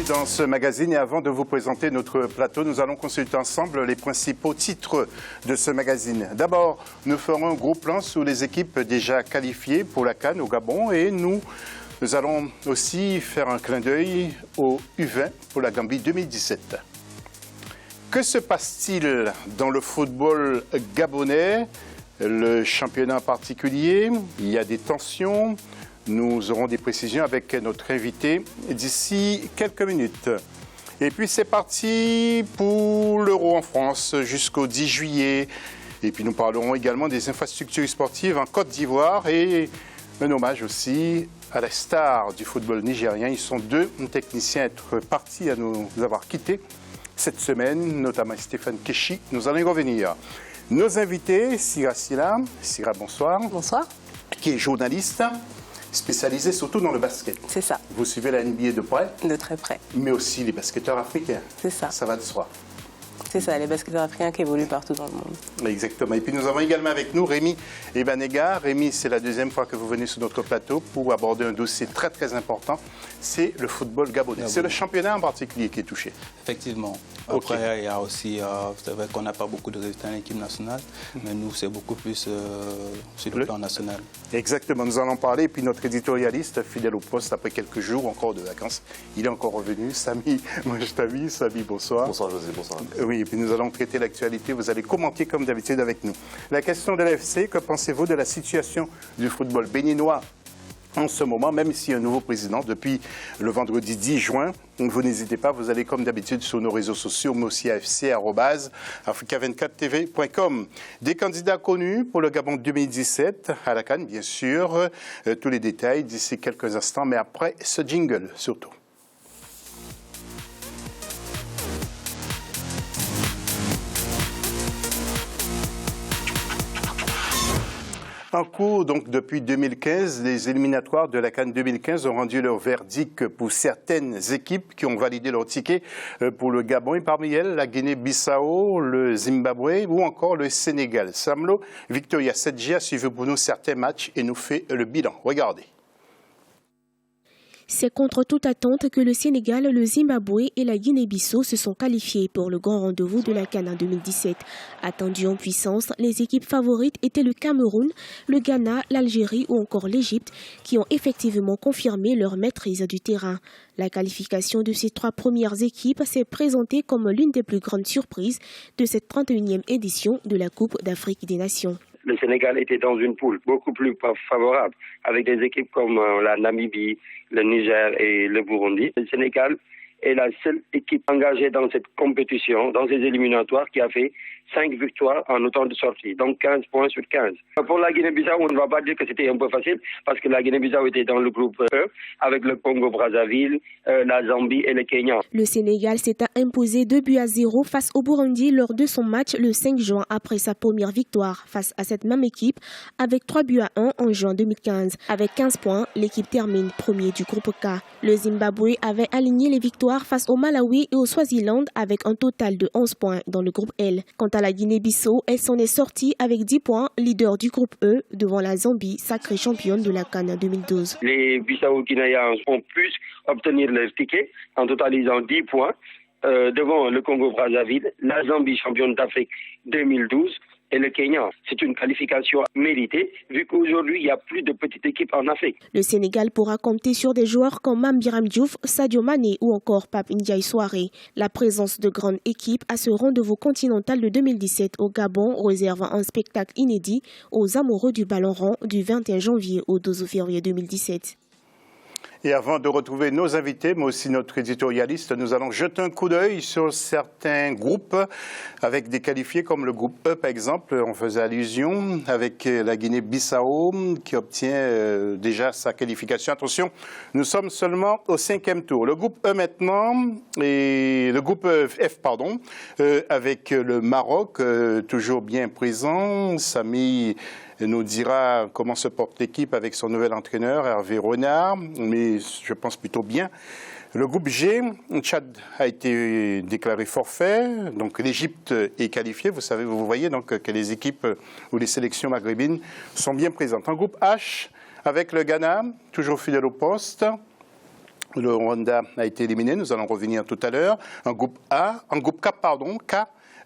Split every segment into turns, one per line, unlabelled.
dans ce magazine et avant de vous présenter notre plateau, nous allons consulter ensemble les principaux titres de ce magazine. D'abord, nous ferons un gros plan sur les équipes déjà qualifiées pour la CAN au Gabon et nous allons aussi faire un clin d'œil au U20 pour la Gambie 2017. Que se passe-t-il dans le football gabonais? Le championnat en particulier, il y a des tensions. Nous aurons des précisions avec notre invité d'ici quelques minutes. Et puis c'est parti pour l'Euro en France jusqu'au 10 juillet. Et puis nous parlerons également des infrastructures sportives en Côte d'Ivoire et un hommage aussi à la star du football nigérien. Ils sont deux techniciens à être partis à nous avoir quittés cette semaine, notamment Stéphane Keshi. Nous allons y revenir. Nos invités, Sira Silla. Sira, bonsoir.
Bonsoir.
Qui est journaliste, spécialisé surtout dans le basket.
C'est ça.
Vous suivez la NBA de près.
De très près.
Mais aussi les basketteurs africains.
C'est ça.
Ça va de soi.
C'est ça, les basketteurs africains qui évoluent partout dans le monde.
Exactement. Et puis nous avons également avec nous Rémi Ebanega. Rémi, c'est la deuxième fois que vous venez sur notre plateau pour aborder un dossier très très important. C'est le football gabonais. C'est le championnat en particulier qui est touché.
Effectivement. Après, il y a aussi, c'est vrai qu'on n'a pas beaucoup de résultats en équipe nationale, mais nous, c'est beaucoup plus sur le plan national.
Exactement, nous allons parler. Et puis notre éditorialiste, fidèle au poste, après quelques jours encore de vacances, il est encore revenu. Samy, moi je t'avis. Samy, bonsoir.
Bonsoir José, bonsoir.
Oui, et puis nous allons traiter l'actualité. Vous allez commenter comme d'habitude avec nous. La question de l'AFC, que pensez-vous de la situation du football béninois en ce moment, même s'il y a un nouveau président depuis le vendredi 10 juin. Vous n'hésitez pas, vous allez comme d'habitude sur nos réseaux sociaux, mais aussi afc@africa24tv.com. Des candidats connus pour le Gabon 2017 à la CAN, bien sûr. Tous les détails d'ici quelques instants, mais après ce jingle surtout. En cours, donc depuis 2015, les éliminatoires de la CAN 2015 ont rendu leur verdict pour certaines équipes qui ont validé leur ticket pour le Gabon. Et parmi elles, la Guinée-Bissau, le Zimbabwe ou encore le Sénégal. Samlo Victoria 7G a suivi pour nous certains matchs et nous fait le bilan. Regardez.
C'est contre toute attente que le Sénégal, le Zimbabwe et la Guinée-Bissau se sont qualifiés pour le grand rendez-vous de la CAN en 2017. Attendues en puissance, les équipes favorites étaient le Cameroun, le Ghana, l'Algérie ou encore l'Égypte qui ont effectivement confirmé leur maîtrise du terrain. La qualification de ces trois premières équipes s'est présentée comme l'une des plus grandes surprises de cette 31e édition de la Coupe d'Afrique des Nations.
Le Sénégal était dans une poule beaucoup plus favorable, avec des équipes comme la Namibie, le Niger et le Burundi. Le Sénégal est la seule équipe engagée dans cette compétition, dans ces éliminatoires, qui a fait 5 victoires en autant de sorties, donc 15 points sur 15. Pour la Guinée-Bissau, on ne va pas dire que c'était un peu facile, parce que la Guinée-Bissau était dans le groupe E, avec le Congo-Brazzaville, la Zambie et le Kenya.
Le Sénégal s'est imposé 2-0 face au Burundi lors de son match le 5 juin après sa première victoire face à cette même équipe, avec 3-1 en juin 2015. Avec 15 points, l'équipe termine premier du groupe K. Le Zimbabwe avait aligné les victoires face au Malawi et au Swaziland avec un total de 11 points dans le groupe L. Quant à la Guinée-Bissau, elle s'en est sortie avec 10 points, leader du groupe E, devant la Zambie, sacrée championne de la CAN 2012.
Les Bissau-Guinéens ont pu obtenir leur ticket en totalisant 10 points devant le Congo-Brazzaville, la Zambie championne d'Afrique 2012 et le Kenya. C'est une qualification méritée vu qu'aujourd'hui il y a plus de petites équipes en Afrique.
Le Sénégal pourra compter sur des joueurs comme Mame Biram Diouf, Sadio Mané ou encore Pape Ndiaye Souaré. La présence de grandes équipes à ce rendez-vous continental de 2017 au Gabon réserve un spectacle inédit aux amoureux du ballon rond du 21 janvier au 12 février 2017.
Et avant de retrouver nos invités, mais aussi notre éditorialiste, nous allons jeter un coup d'œil sur certains groupes avec des qualifiés comme le groupe E, par exemple. On faisait allusion avec la Guinée-Bissau qui obtient déjà sa qualification. Attention, nous sommes seulement au 5e tour. Le groupe E maintenant, et le groupe F, pardon, avec le Maroc, toujours bien présent. Samy nous dira comment se porte l'équipe avec son nouvel entraîneur, Hervé Renard, mais je pense plutôt bien. Le groupe G, Tchad a été déclaré forfait, donc l'Égypte est qualifiée. Vous savez, vous voyez donc que les équipes ou les sélections maghrébines sont bien présentes. En groupe H, avec le Ghana, toujours fidèle au poste, Le Rwanda a été éliminé, nous allons revenir tout à l'heure. En groupe K,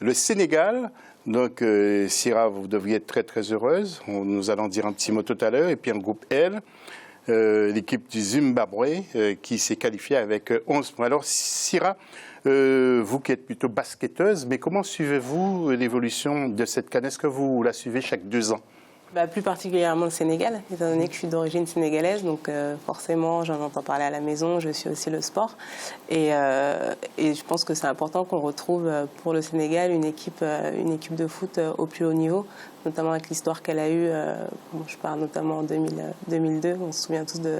le Sénégal. Donc, Syrah, vous devriez être très très heureuse. Nous allons dire un petit mot tout à l'heure. Et puis en groupe L, l'équipe du Zimbabwe qui s'est qualifiée avec 11 points. Alors, Syrah, vous qui êtes plutôt basketteuse, mais comment suivez-vous l'évolution de cette CAN? Est-ce que vous la suivez chaque 2 ans?
Plus particulièrement le Sénégal, étant donné que je suis d'origine sénégalaise, donc forcément j'en entends parler à la maison, je suis aussi le sport. Et je pense que c'est important qu'on retrouve pour le Sénégal une équipe de foot au plus haut niveau, notamment avec l'histoire qu'elle a eue, je parle notamment en 2002, on se souvient tous de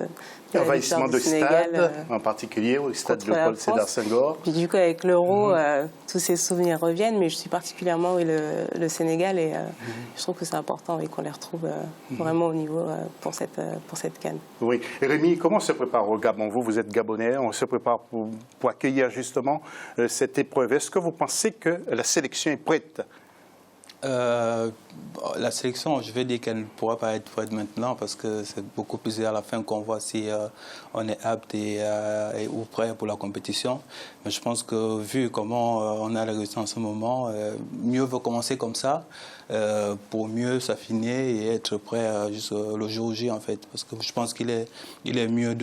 l'envahissement de stade, en particulier au stade Léopold Sédar Senghor.
Puis du coup avec l'Euro, tous ces souvenirs reviennent, mais je suis particulièrement le Sénégal et je trouve que c'est important et qu'on les retrouve vraiment au niveau pour cette CAN.
Oui. Rémi, comment on se prépare au Gabon? Vous êtes Gabonais, on se prépare pour accueillir justement cette épreuve. Est-ce que vous pensez que la sélection est prête?
La sélection, je vais dire qu'elle ne pourra pas être prête maintenant parce que c'est beaucoup plus à la fin qu'on voit si on est apte ou prêt pour la compétition. Mais je pense que vu comment on a les résultats en ce moment, mieux vaut commencer comme ça pour mieux s'affiner et être prêt jusqu'au le jour J en fait. Parce que je pense qu'il est mieux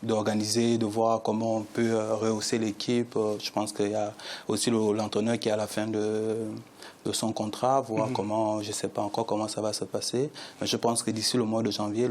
d'organiser, de voir comment on peut rehausser l'équipe. Je pense qu'il y a aussi l'entraîneur qui est à la fin de son contrat, voir comment, je ne sais pas encore comment ça va se passer. Mais je pense que d'ici le mois de janvier,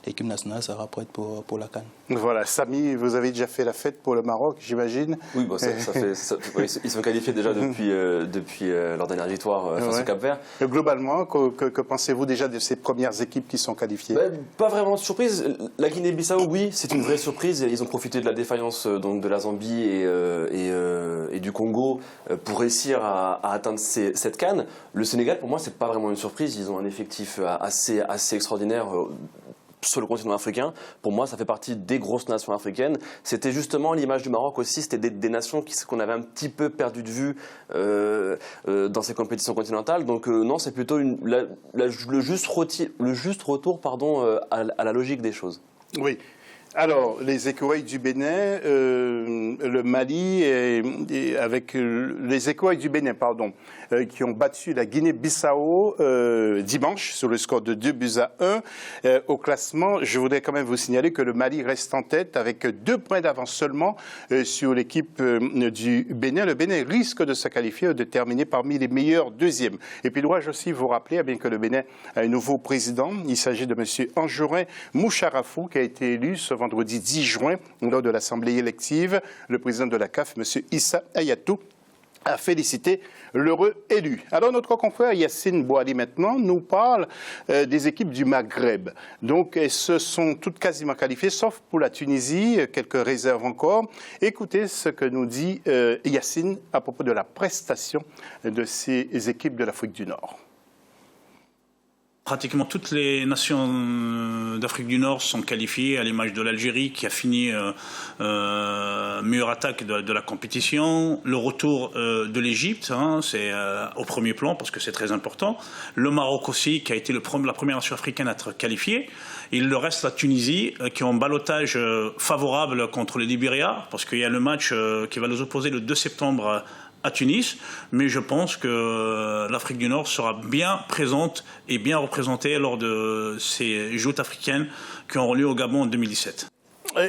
l'équipe nationale sera prête pour la CAN.
Voilà, Samy, vous avez déjà fait la fête pour le Maroc, j'imagine?
Oui, bon, ils sont qualifiés déjà depuis leur dernière victoire face au Cap-Vert.
Globalement, que pensez-vous déjà de ces premières équipes qui sont qualifiées?
Pas vraiment de surprise. La Guinée-Bissau, oui, c'est une vraie surprise. Ils ont profité de la défaillance donc, de la Zambie et du Congo pour réussir à atteindre cette CAN. Le Sénégal, pour moi, c'est pas vraiment une surprise. Ils ont un effectif assez extraordinaire sur le continent africain. Pour moi, ça fait partie des grosses nations africaines. C'était justement l'image du Maroc aussi. C'était des nations qu'on avait un petit peu perdu de vue dans ces compétitions continentales. Donc non, c'est plutôt le juste retour à la logique des choses.
Oui. Alors, les écureuils du Bénin, le Mali, avec les écureuils du Bénin, qui ont battu la Guinée-Bissau dimanche sur le score de 2-1. Au classement, je voudrais quand même vous signaler que le Mali reste en tête avec 2 points d'avance seulement sur l'équipe du Bénin. Le Bénin risque de se qualifier ou de terminer parmi les meilleurs deuxièmes. Et puis, dois-je aussi vous rappeler, bien que le Bénin a un nouveau président, il s'agit de M. Anjorin Moucharafou, qui a été élu ce vendredi 10 juin lors de l'Assemblée élective. Le président de la CAF, M. Issa Hayatou, a félicité l'heureux élu. Alors notre confrère Yacine Boali maintenant nous parle des équipes du Maghreb. Donc elles se sont toutes quasiment qualifiées, sauf pour la Tunisie, quelques réserves encore. Écoutez ce que nous dit Yacine à propos de la prestation de ces équipes de l'Afrique du Nord.
Pratiquement toutes les nations d'Afrique du Nord sont qualifiées, à l'image de l'Algérie qui a fini meilleure attaque de la compétition. Le retour de l'Égypte, c'est au premier plan parce que c'est très important. Le Maroc aussi qui a été la première nation africaine à être qualifiée. Il leur reste la Tunisie qui ont un ballottage favorable contre le Libéria parce qu'il y a le match qui va les opposer le 2 septembre à Tunis, mais je pense que l'Afrique du Nord sera bien présente et bien représentée lors de ces joutes africaines qui auront lieu au Gabon en 2017.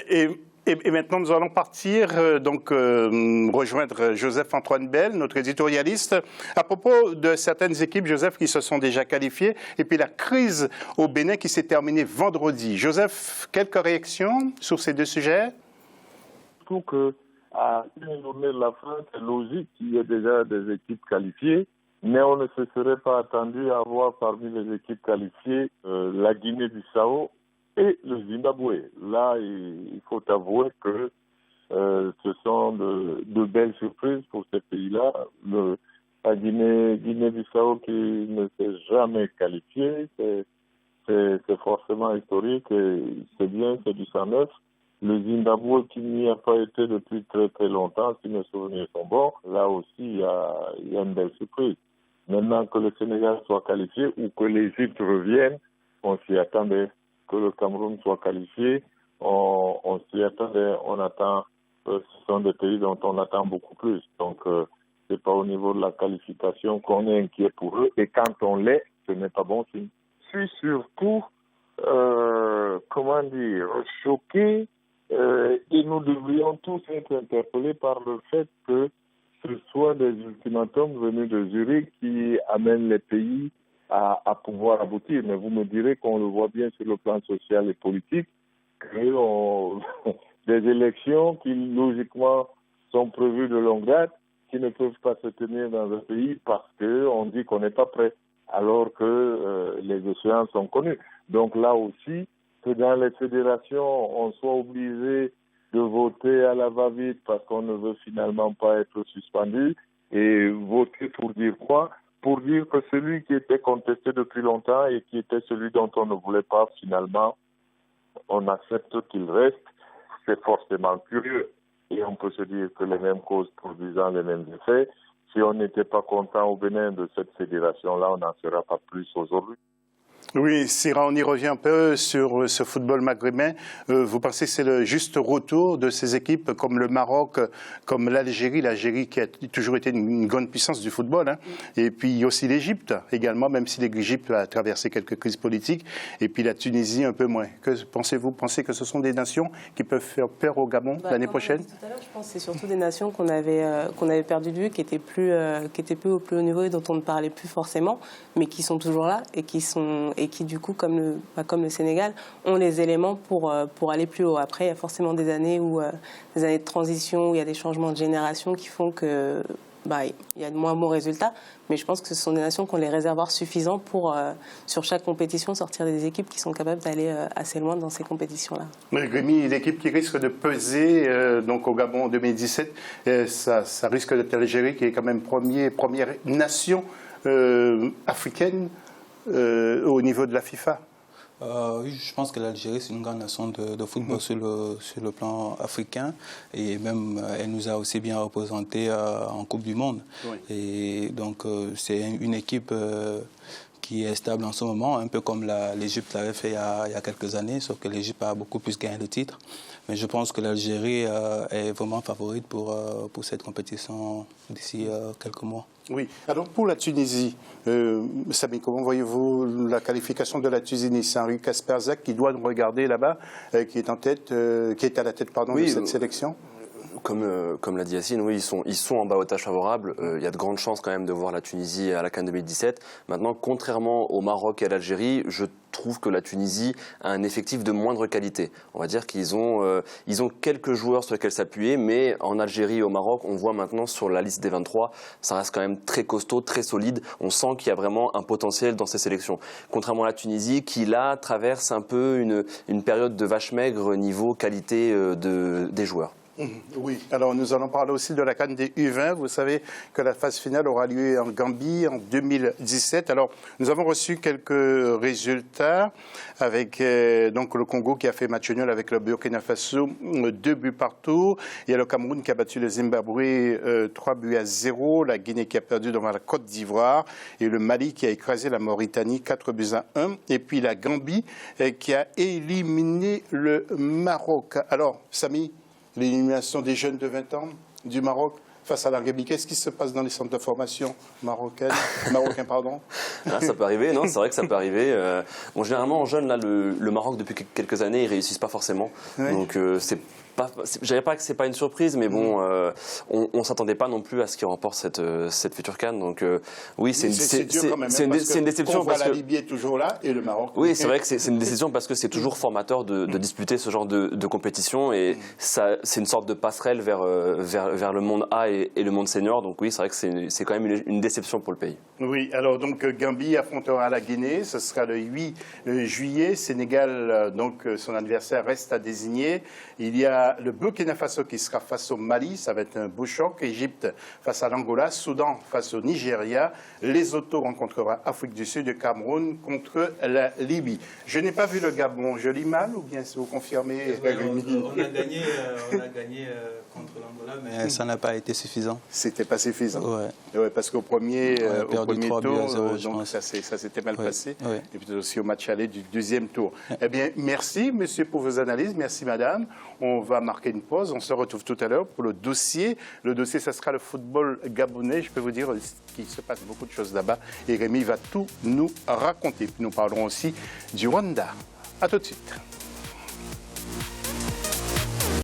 Et maintenant, nous allons partir, rejoindre Joseph-Antoine Bell, notre éditorialiste, à propos de certaines équipes, Joseph, qui se sont déjà qualifiées, et puis la crise au Bénin qui s'est terminée vendredi. Joseph, quelques réactions sur ces 2 sujets?
Je trouve que à une journée de la fin, c'est logique qu'il y ait déjà des équipes qualifiées, mais on ne se serait pas attendu à avoir parmi les équipes qualifiées la Guinée-Bissau et le Zimbabwe. Là, il faut avouer que ce sont de belles surprises pour ces pays-là. La Guinée-Bissau qui ne s'est jamais qualifiée, c'est forcément historique et c'est bien, c'est du 109. Le Zimbabwe qui n'y a pas été depuis très très longtemps, si mes souvenirs sont bons, là aussi il y a une belle surprise. Maintenant que le Sénégal soit qualifié ou que l'Égypte revienne, on s'y attendait. Que le Cameroun soit qualifié, on s'y attendait, on attend, ce sont des pays dont on attend beaucoup plus. Donc, c'est pas au niveau de la qualification qu'on est inquiet pour eux. Et quand on l'est, ce n'est pas bon signe. Je suis surtout, choqué, et nous devrions tous être interpellés par le fait que ce soit des ultimatums venus de Zurich qui amènent les pays à pouvoir aboutir. Mais vous me direz qu'on le voit bien sur le plan social et politique, que des élections qui, logiquement, sont prévues de longue date, qui ne peuvent pas se tenir dans un pays parce qu'on dit qu'on n'est pas prêt, alors que les échéances sont connues. Donc là aussi, que dans les fédérations, on soit obligé de voter à la va-vite parce qu'on ne veut finalement pas être suspendu, et voter pour dire quoi? Pour dire que celui qui était contesté depuis longtemps et qui était celui dont on ne voulait pas, finalement, on accepte qu'il reste, c'est forcément curieux. Et on peut se dire que les mêmes causes produisant les mêmes effets, si on n'était pas content au Bénin de cette fédération-là, on n'en sera pas plus aujourd'hui.
Oui, Sira, on y revient un peu sur ce football maghrébin. Vous pensez que c'est le juste retour de ces équipes comme le Maroc, comme l'Algérie qui a toujours été une grande puissance du football, hein. Et puis aussi l'Égypte également, même si l'Égypte a traversé quelques crises politiques, et puis la Tunisie un peu moins. Que pensez-vous? Pensez que ce sont des nations qui peuvent faire peur au Gabon l'année prochaine?
Tout à l'heure, je pense que c'est surtout des nations qu'on avait perdu de vue, qui étaient plus au plus haut niveau et dont on ne parlait plus forcément, mais qui sont toujours là et qui du coup, comme le Sénégal, ont les éléments pour aller plus haut. Après, il y a forcément des années des années de transition, où il y a des changements de génération qui font que il y a de moins bons résultats. Mais je pense que ce sont des nations qui ont les réservoirs suffisants pour, sur chaque compétition, sortir des équipes qui sont capables d'aller assez loin dans ces compétitions-là.
Rémi, l'équipe qui risque de peser donc au Gabon en 2017, ça risque d'être l'Algérie, qui est quand même première nation africaine au niveau de la FIFA.
Oui, je pense que l'Algérie, c'est une grande nation de football sur le plan africain, et même elle nous a aussi bien représentés en Coupe du Monde. Oui. Et donc c'est une équipe qui est stable en ce moment, un peu comme l'Égypte l'avait fait il y a quelques années, sauf que l'Égypte a beaucoup plus gagné de titres. Mais je pense que l'Algérie est vraiment favorite pour cette compétition d'ici quelques mois.
Oui. Alors pour la Tunisie, Samy, comment voyez-vous la qualification de la Tunisie? C'est Henri Kasperzak qui doit nous regarder là-bas, qui est à la tête de cette sélection.
Comme l'a dit Yacine, oui, ils sont en balotage favorable. Il y a de grandes chances quand même de voir la Tunisie à la CAN 2017. Maintenant, contrairement au Maroc et à l'Algérie, je trouve que la Tunisie a un effectif de moindre qualité. On va dire qu'ils ont quelques joueurs sur lesquels s'appuyer, mais en Algérie et au Maroc, on voit maintenant sur la liste des 23, ça reste quand même très costaud, très solide. On sent qu'il y a vraiment un potentiel dans ces sélections. Contrairement à la Tunisie, qui là traverse un peu une période de vache maigre niveau qualité des joueurs.
Oui, alors nous allons parler aussi de la CAN des U20. Vous savez que la phase finale aura lieu en Gambie en 2017. Alors, nous avons reçu quelques résultats avec donc le Congo qui a fait match nul avec le Burkina Faso, 2 buts partout. Il y a le Cameroun qui a battu le Zimbabwe 3-0. La Guinée qui a perdu devant la Côte d'Ivoire. Et le Mali qui a écrasé la Mauritanie 4-1. Et puis la Gambie qui a éliminé le Maroc. Alors, Samy, l'élimination des jeunes de 20 ans du Maroc face à la Gambie. Qu'est-ce qui se passe dans les centres de formation marocains, pardon?
Ça peut arriver, non? C'est vrai que ça peut arriver. Bon, généralement, en jeunes, là, le Maroc, depuis quelques années, ils réussissent pas forcément. Oui. Donc, je dirais pas que c'est pas une surprise, mais bon, on s'attendait pas non plus à ce qu'ils remportent cette future CAN. Donc oui, c'est une déception
parce que la Libye est toujours là et le Maroc.
Oui, c'est vrai que c'est une déception parce que c'est toujours formateur de disputer ce genre de compétition, et c'est une sorte de passerelle vers le monde A et le monde senior. Donc oui, c'est vrai que c'est quand même une déception pour le pays.
Oui, alors donc Gambie affrontera la Guinée, ce sera le 8 juillet. Sénégal, donc son adversaire reste à désigner. Il y a le Burkina Faso qui sera face au Mali, ça va être un beau choc. Égypte face à l'Angola, Soudan face au Nigeria. Lesotho rencontrera Afrique du Sud et Cameroun contre la Libye. Je n'ai pas vu le Gabon, je lis mal ou bien vous confirmez?
On a gagné contre l'Angola, mais ça n'a pas été suffisant.
C'était pas suffisant.
Ouais.
Ouais, parce qu'au premier,
perdu 3 buts à 0,
donc ça s'était mal passé.
Ouais.
Et puis aussi au match aller du deuxième tour. Eh bien, merci, monsieur, pour vos analyses. Merci, madame. On va marquer une pause. On se retrouve tout à l'heure pour le dossier. Le dossier, ça sera le football gabonais. Je peux vous dire qu'il se passe beaucoup de choses là-bas. Et Rémi va tout nous raconter. Puis nous parlerons aussi du Rwanda. À tout de suite.